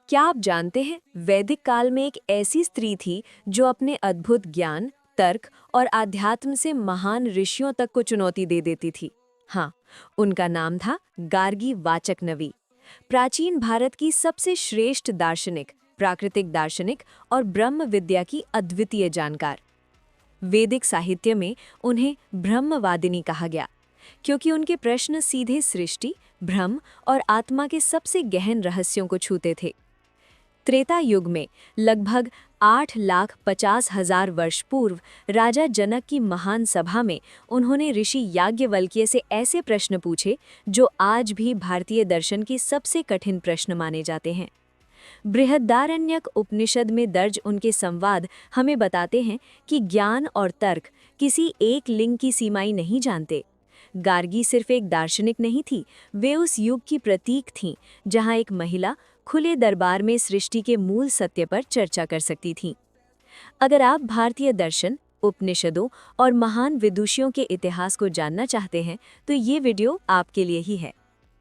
क्या आप जानते हैं, वैदिक काल में एक ऐसी स्त्री थी जो अपने अद्भुत ज्ञान, तर्क और आध्यात्म से महान ऋषियों तक को चुनौती दे देती थी। हाँ, उनका नाम था गार्गी वाचकनवी। प्राचीन भारत की सबसे श्रेष्ठ दार्शनिक, प्राकृतिक दार्शनिक और ब्रह्म विद्या की अद्वितीय जानकार। वैदिक साहित्य में उन्हें ब्रह्मवादिनी कहा गया, क्योंकि उनके प्रश्न सीधे सृष्टि, ब्रह्म और आत्मा के सबसे गहन रहस्यों को छूते थे। त्रेता युग में लगभग 8,50,000 वर्ष पूर्व राजा जनक की महान सभा में उन्होंने ऋषि याज्ञवल्क्य से ऐसे प्रश्न पूछे जो आज भी भारतीय दर्शन के सबसे कठिन प्रश्न माने जाते हैं। बृहदारण्यक उपनिषद में दर्ज उनके संवाद हमें बताते हैं कि ज्ञान और तर्क किसी एक लिंग की सीमाएं नहीं जानते। गार्गी सिर्फ एक दार्शनिक नहीं थी, वे उस युग की प्रतीक थीं जहां एक महिला खुले दरबार में सृष्टि के मूल सत्य पर चर्चा कर सकती थीं। अगर आप भारतीय दर्शन, उपनिषदों और महान विदुषियों के इतिहास को जानना चाहते हैं तो ये वीडियो आपके लिए ही है।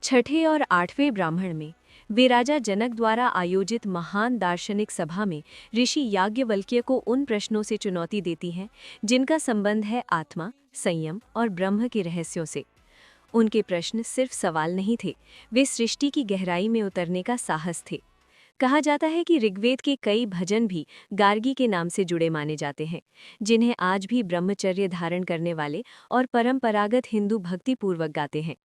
छठे और आठवें ब्राह्मण में वे राजा जनक द्वारा आयोजित महान दार्शनिक सभा में ऋषि याज्ञवल्क्य को उन प्रश्नों से चुनौती देती हैं जिनका संबंध है आत्मा, संयम और ब्रह्म के रहस्यों से। उनके प्रश्न सिर्फ सवाल नहीं थे, वे सृष्टि की गहराई में उतरने का साहस थे। कहा जाता है कि ऋग्वेद के कई भजन भी गार्गी के नाम से जुड़े माने जाते हैं, जिन्हें आज भी ब्रह्मचर्य धारण करने वाले और परंपरागत हिंदू भक्तिपूर्वक गाते हैं।